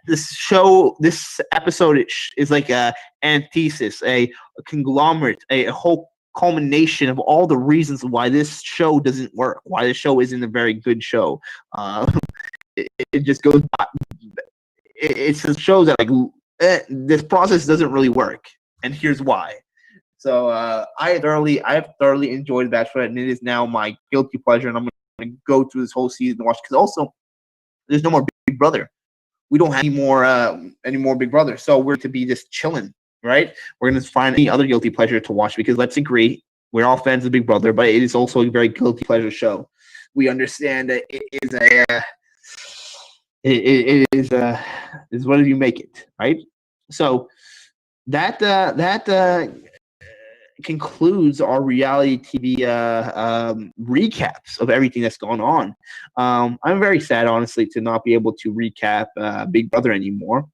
this episode is like a antithesis, a conglomerate, a whole culmination of all the reasons why this show doesn't work, why the show isn't a very good show. It just goes by. It just shows that this process doesn't really work, and here's why. So I have thoroughly enjoyed Bachelorette, and it is now my guilty pleasure, and I'm going to go through this whole season to watch, because also there's no more Big Brother. We don't have any more Big Brother, so we're to be just chilling, right? We're going to find any other guilty pleasure to watch, because let's agree, we're all fans of Big Brother, but it is also a very guilty pleasure show. We understand that it is what do you make it, right? So that concludes our reality TV recaps of everything that's gone on. I'm very sad, honestly, to not be able to recap Big Brother anymore,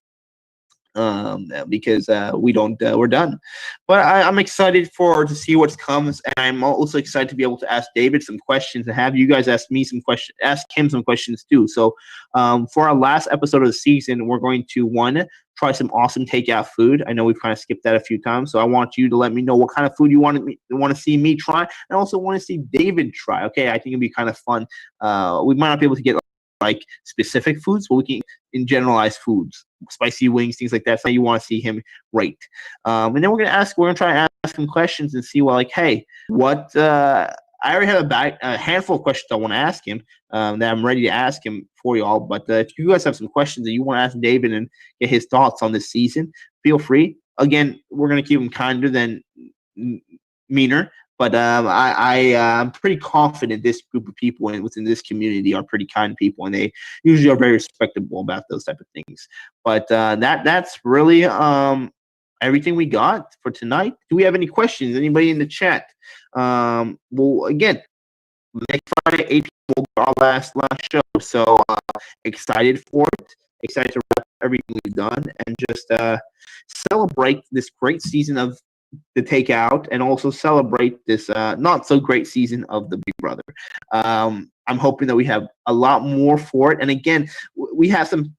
because we're done. But I'm excited to see what's comes, and I'm also excited to be able to ask David some questions and have you guys ask him some questions too. So for our last episode of the season, we're going to try some awesome takeout food. I know we've kind of skipped that a few times, so I want you to let me know what kind of food you want to see me try, and also want to see David try. Okay, I think it'd be kind of fun. We might not be able to get like specific foods, but we can in generalized foods, spicy wings, things like that. So you want to see him rate, and then we're gonna try and ask him questions and see hey, what I already have a handful of questions I want to ask him that I'm ready to ask him for y'all. But if you guys have some questions that you want to ask David and get his thoughts on this season, feel free. Again, we're going to keep him kinder than meaner. But I'm pretty confident this group of people within this community are pretty kind people, and they usually are very respectable about those type of things. But that's really everything we got for tonight. Do we have any questions? Anybody in the chat? Well, again, next Friday, 8 p.m. will be our last show. So excited for it. Excited to wrap everything we've done and just celebrate this great season of the Takeout, and also celebrate this not so great season of the Big Brother. I'm hoping that we have a lot more for it. And again, we have some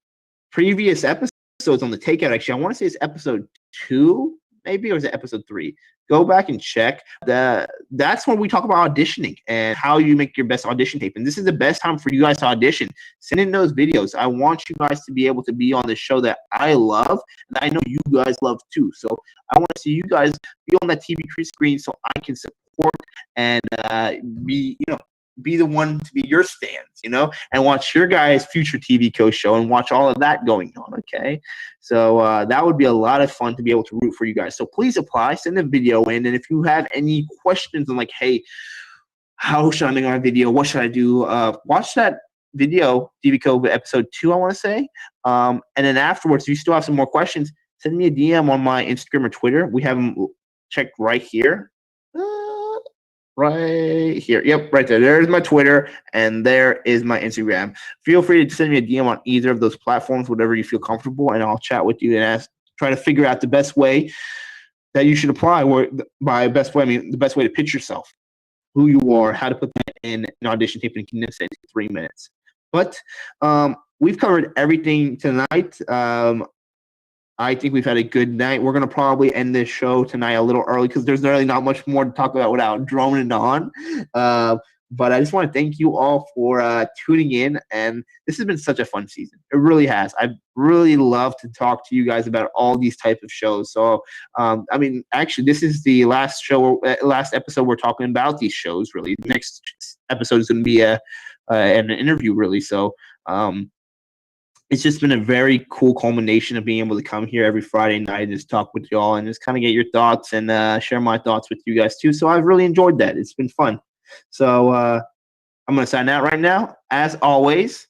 previous episodes on the Takeout. Actually, I want to say it's episode 2, maybe, or is it episode 3? Go back and check. That's when we talk about auditioning and how you make your best audition tape. And this is the best time for you guys to audition. Send in those videos. I want you guys to be able to be on the show that I love, and I know you guys love too. So I want to see you guys be on that TV screen so I can support and be the one to be your stands, and watch your guys' future TVCO show and watch all of that going on, okay? So that would be a lot of fun to be able to root for you guys. So please apply, send a video in, and if you have any questions on hey, how should I make my video? What should I do? Watch that video, TVCO episode 2, I want to say. And then afterwards, if you still have some more questions, send me a DM on my Instagram or Twitter. We have them checked right here. Right here. Yep, right there. There's my Twitter, and there is my Instagram. Feel free to send me a DM on either of those platforms, whatever you feel comfortable, and I'll chat with you and try to figure out the best way that you should apply. By best way, I mean the best way to pitch yourself, who you are, how to put that in an audition tape and condense it into 3 minutes. But we've covered everything tonight. I think we've had a good night. We're going to probably end this show tonight a little early because there's really not much more to talk about without droning on. But I just want to thank you all for tuning in. And this has been such a fun season. It really has. I really love to talk to you guys about all these type of shows. So, actually, this is the last episode we're talking about these shows, really. The next episode is going to be an interview, really. So, it's just been a very cool culmination of being able to come here every Friday night and just talk with y'all and just kind of get your thoughts and share my thoughts with you guys too. So I've really enjoyed that. It's been fun. So I'm going to sign out right now. As always,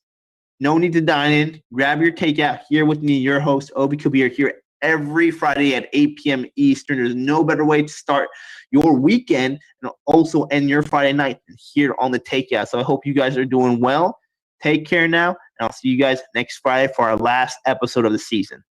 no need to dine in. Grab your takeout here with me, your host, Obi Kabir, here every Friday at 8 p.m. Eastern. There's no better way to start your weekend and also end your Friday night here on the Takeout. So I hope you guys are doing well. Take care now, and I'll see you guys next Friday for our last episode of the season.